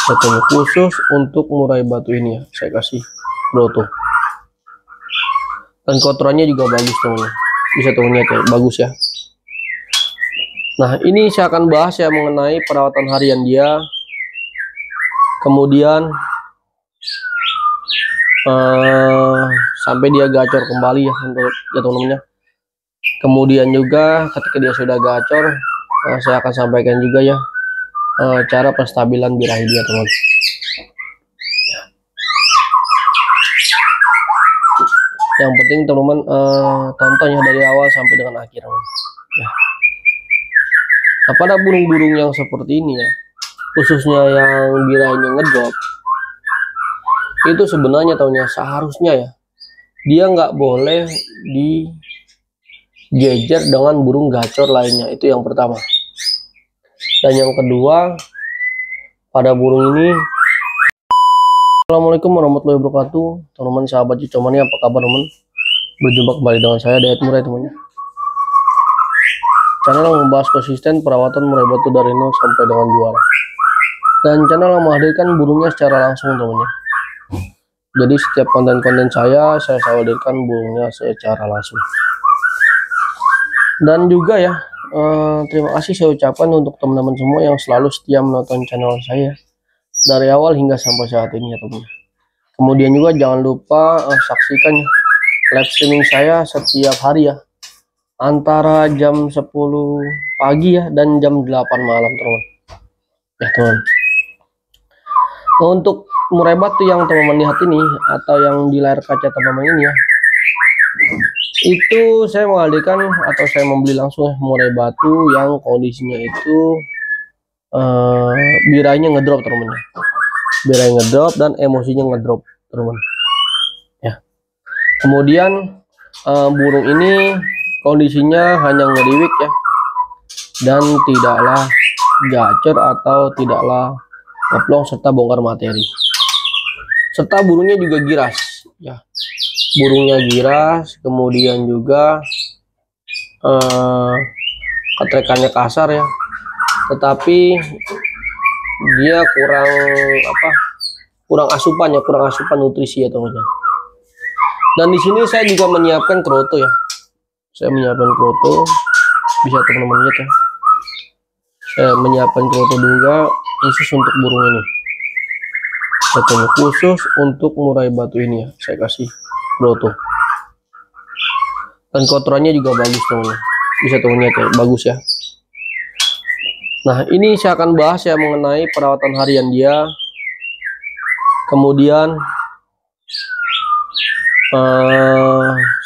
Betul, khusus untuk murai batu ini ya, saya kasih kroto. Dan kotorannya juga bagus teman, bisa teman lihat ya, bagus ya. Nah, ini saya akan bahas ya mengenai perawatan harian dia, kemudian sampai dia gacor kembali ya untuk ya teman-temannya. Kemudian juga ketika dia sudah gacor, saya akan sampaikan juga ya cara penstabilan birahi dia teman. Yang penting teman-teman tonton ya dari awal sampai dengan akhir teman. Ya. Nah, pada burung-burung yang seperti ini ya, khususnya yang birahinya ngedrop, itu sebenarnya tahunya seharusnya ya dia nggak boleh dijejer dengan burung gacor lainnya, itu yang pertama. Dan yang kedua, pada burung ini, Assalamualaikum warahmatullahi wabarakatuh, teman-teman sahabat Cicomani, apa kabar teman? Berjumpa kembali dengan saya Dayat Murai temannya. Channel yang membahas konsisten perawatan murai batu dari nol sampai dengan juara. Dan channel yang menghadirkan burungnya secara langsung temannya. Jadi setiap konten-konten saya hadirkan burungnya secara langsung. Dan juga ya, terima kasih saya ucapkan untuk teman-teman semua yang selalu setia menonton channel saya dari awal hingga sampai saat ini ya teman. Kemudian juga jangan lupa saksikan ya live streaming saya setiap hari ya, antara jam 10 pagi ya dan jam 8 malam teman. Ya teman. Nah, untuk murai batu yang teman-teman lihat ini atau yang di layar kaca teman-teman ini ya, itu saya menghadirkan atau saya membeli langsung ya murai batu yang kondisinya itu birahinya ngedrop teman-teman. Birahi ngedrop dan emosinya ngedrop teman-teman. Ya. Kemudian burung ini kondisinya hanya ngeriwik ya, dan tidaklah gacor atau tidaklah ngeplong serta bongkar materi. Serta burungnya juga giras ya, burungnya giras, kemudian juga ketrekannya kasar ya, tetapi dia kurang asupan nutrisi ya teman-teman. Dan di sini saya juga menyiapkan kroto ya, saya menyiapkan kroto, bisa teman-teman lihat ya, saya menyiapkan kroto juga khusus untuk burung ini. Betul, khusus untuk murai batu ini ya, saya kasih kroto. Dan kotorannya juga bagus teman-teman, bisa teman lihat ya, bagus ya. Nah, ini saya akan bahas ya mengenai perawatan harian dia, kemudian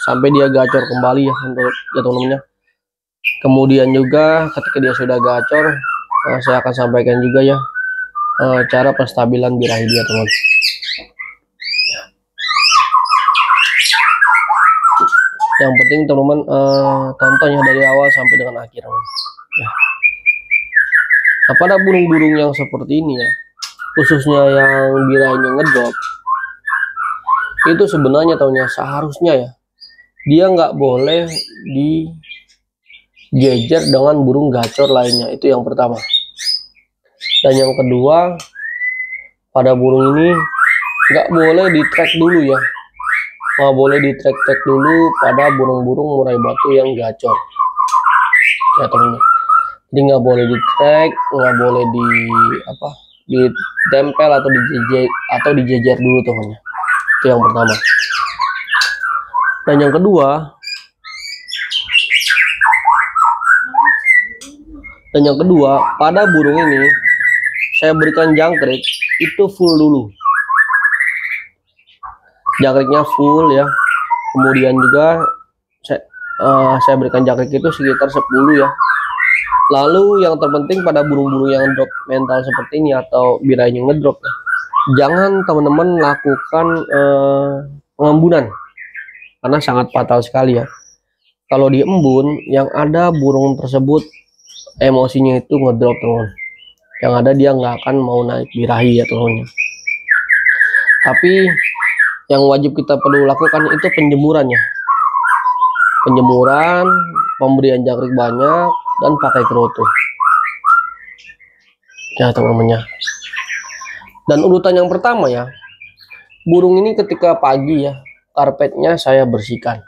sampai dia gacor kembali ya untuk ya teman-temannya. Kemudian juga ketika dia sudah gacor, saya akan sampaikan juga ya cara penstabilan birahi dia teman. Yang penting teman-teman tonton ya dari awal sampai dengan akhir teman. Ya. Nah, pada burung-burung yang seperti ini ya, khususnya yang birahinya ngedrop, itu sebenarnya tahunya seharusnya ya dia nggak boleh dijejer dengan burung gacor lainnya, itu yang pertama. Dan yang kedua, pada burung ini nggak boleh di track dulu ya, nggak boleh di track dulu pada burung-burung murai batu yang gacor ya teman. Jadi nggak boleh di track, nggak boleh ditempel atau dijejer dulu temannya, itu yang pertama. Dan yang kedua, pada burung ini saya berikan jangkrik itu full dulu, jangkriknya full ya. Kemudian juga saya berikan jangkrik itu sekitar 10 ya. Lalu yang terpenting pada burung-burung yang drop mental seperti ini atau birahinya ngedrop, jangan teman-teman lakukan pengembunan, karena sangat fatal sekali ya. Kalau di embun yang ada burung tersebut emosinya itu ngedrop teman, yang ada dia nggak akan mau naik birahi ya teman-teman. Tapi yang wajib kita perlu lakukan itu penjemurannya, pemberian jangkrik banyak, dan pakai kroto ya teman-temannya. Dan urutan yang pertama ya, burung ini ketika pagi ya, karpetnya saya bersihkan.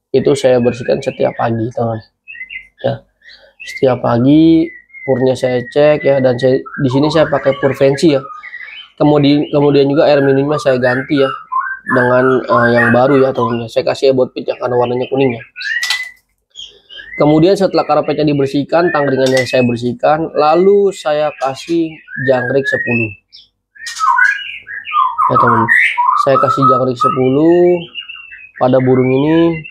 Itu saya bersihkan setiap pagi, teman. Ya, setiap pagi purnya saya cek ya, dan di sini saya pakai pur fancy ya. Kemudian juga air minumnya saya ganti ya dengan yang baru ya, teman. Saya kasih ebot pit ya karena warnanya kuning ya. Kemudian setelah karpetnya dibersihkan, tangkringannya saya bersihkan, lalu saya kasih jangkrik 10. Ya teman, saya kasih jangkrik 10 pada burung ini.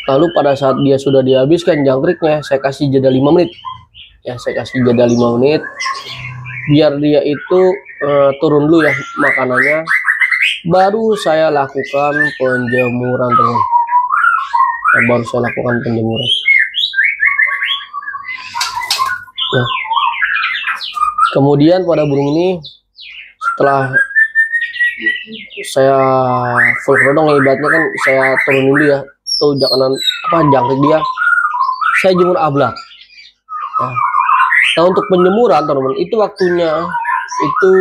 Lalu pada saat dia sudah dihabiskan jangkriknya, saya kasih jeda 5 menit. Ya, saya kasih jeda 5 menit biar dia itu turun dulu ya makanannya. Baru saya lakukan penjemuran, teman. Baru saya lakukan penjemuran. Nah, kemudian pada burung ini setelah saya full kerodong ya, ibaratnya kan saya turun dulu ya, tuh jangan jangkrik dia, saya jemur ablak. Nah, untuk penjemuran teman-teman itu waktunya itu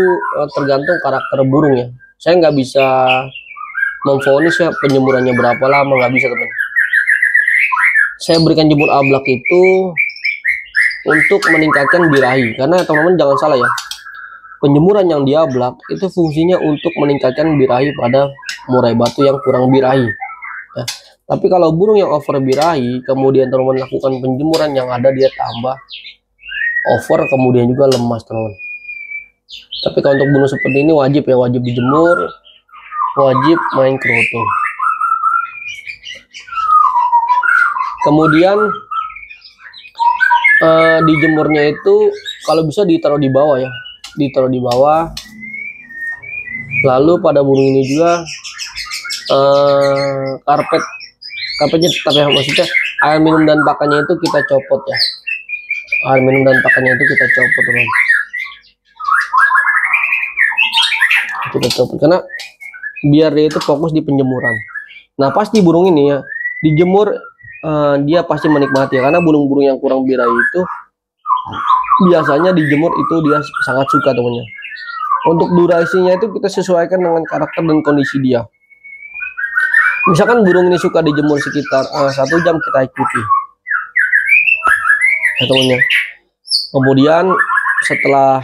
tergantung karakter burung ya. Saya nggak bisa memvonis ya penjemurannya berapa lama, nggak bisa teman. Saya berikan jemur ablak itu untuk meningkatkan birahi, karena teman-teman jangan salah ya, penjemuran yang diablak itu fungsinya untuk meningkatkan birahi pada murai batu yang kurang birahi ya. Tapi kalau burung yang over birahi kemudian teman-teman lakukan penjemuran, yang ada dia tambah over, kemudian juga lemas, teman-teman. Tapi kalau untuk burung seperti ini wajib ya, wajib dijemur, wajib main keroto. Kemudian dijemurnya itu kalau bisa ditaruh di bawah ya, ditaruh di bawah. Lalu pada burung ini juga karpetnya tetap ya, maksudnya air minum dan pakannya itu kita copot ya, air minum dan pakannya itu kita copot, teman. Kita copot karena biar dia itu fokus di penjemuran. Nah, pasti burung ini ya dijemur, dia pasti menikmati ya, karena burung-burung yang kurang birahi itu biasanya dijemur itu dia sangat suka, temannya. Untuk durasinya itu kita sesuaikan dengan karakter dan kondisi dia. Misalkan burung ini suka dijemur sekitar 1 jam, kita ikuti ya, temannya. Kemudian setelah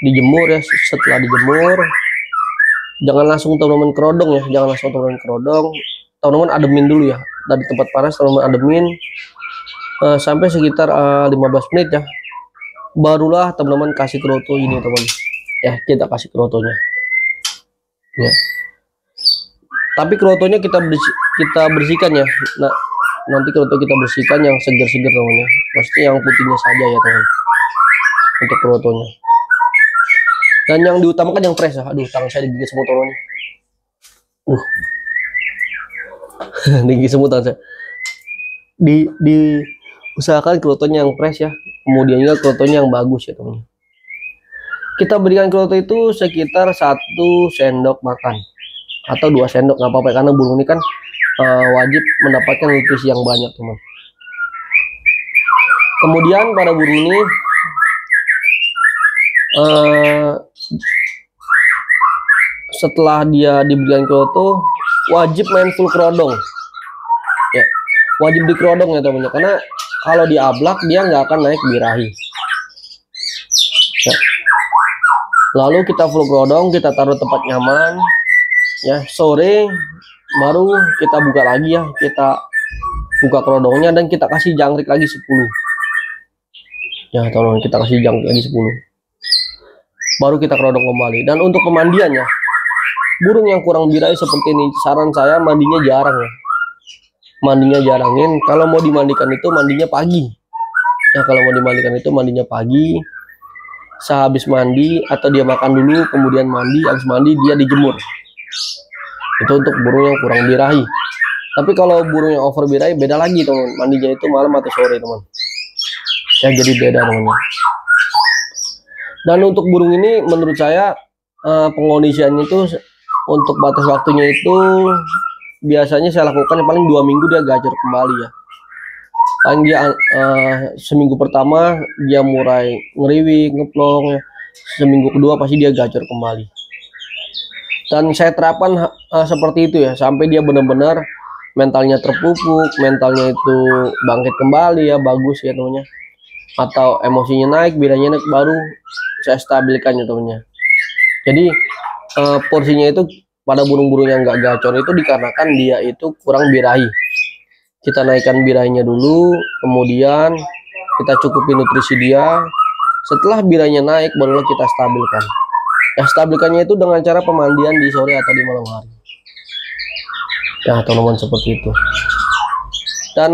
dijemur ya, jangan langsung teman-teman kerodong ya, jangan langsung teman-teman kerodong. Teman-teman ademin dulu ya, dari tempat panas teman-teman ademin sampai sekitar 15 menit ya, barulah teman-teman kasih keroto ini, teman ya. Kita kasih kerotonya ya, tapi kerotonya kita bersihkan ya. Nah, nanti keroto kita bersihkan yang seger-seger, teman-teman, maksudnya yang putihnya saja ya, teman, untuk kerotonya. Dan yang diutamakan yang fresh ya. Aduh, tangan saya digigit semut, teman-teman. Digigit semut tangan saya. Usahakan kerotonya yang fresh ya, kemudian juga kerotonya yang bagus ya, teman. Kita berikan keroto itu sekitar 1 sendok makan atau 2 sendok, nggak apa-apa, karena burung ini kan wajib mendapatkan nutrisi yang banyak, teman. Kemudian pada burung ini setelah dia diberikan keroto wajib main full kerodong ya, wajib dikerodong ya, teman-teman, karena kalau diablak dia nggak akan naik birahi ya. Lalu kita full kerodong, kita taruh tempat nyaman ya. Sore baru kita buka lagi ya, kita buka kerodongnya dan kita kasih jangkrik lagi 10 ya, teman-teman. Kita kasih jangkrik lagi 10, baru kita kerodong kembali. Dan untuk pemandiannya, burung yang kurang birahi seperti ini, saran saya mandinya jarang ya, mandinya jarangin. Kalau mau dimandikan itu mandinya pagi ya, kalau mau dimandikan itu mandinya pagi, sehabis mandi atau dia makan dulu kemudian mandi, habis mandi dia dijemur. Itu untuk burung yang kurang birahi. Tapi kalau burung yang over birahi beda lagi, teman, mandinya itu malam atau sore, teman ya, jadi beda, teman. Dan untuk burung ini menurut saya pengondisiannya itu untuk batas waktunya itu biasanya saya lakukan paling 2 minggu dia gacor kembali ya. Paling dia seminggu pertama dia mulai ngeriwik, ngeplong ya. seminggu kedua pasti dia gacor kembali. Dan saya terapkan seperti itu ya, sampai dia benar-benar mentalnya terpupuk, mentalnya itu bangkit kembali ya, bagus ya temennya. Atau emosinya naik, biranya naik, baru saya stabilkan ya temennya. Jadi porsinya itu pada burung-burung yang nggak gacor itu dikarenakan dia itu kurang birahi. Kita naikkan birainya dulu, kemudian kita cukupi nutrisi dia. Setelah birainya naik, barulah kita stabilkan. Ya, stabilkannya itu dengan cara pemandian di sore atau di malam hari. Nah, teman-teman, seperti itu. Dan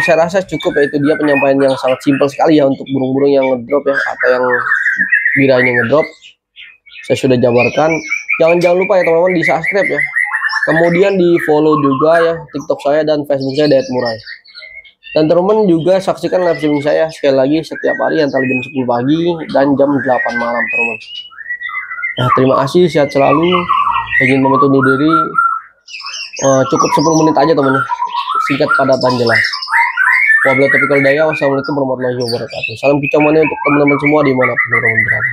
saya rasa cukup ya, itu dia penyampaian yang sangat simpel sekali ya untuk burung-burung yang ngedrop ya, atau yang birainya ngedrop. Saya sudah jabarkan. Jangan lupa ya teman-teman, di subscribe ya. Kemudian di follow juga ya TikTok saya dan Facebook saya @murai. Dan teman-teman juga saksikan live streaming saya sekali lagi setiap hari antara jam 10 pagi dan jam 8 malam teman-teman. Nah, terima kasih, sehat selalu. Saya ingin pamit undur diri. Cukup 10 menit aja teman-teman. Singkat, padat, dan jelas. Wabillahi taufiq wal hidayah. Wassalamualaikum warahmatullahi wabarakatuh. Salam kicau mania untuk teman-teman semua dimanapun teman-teman berada.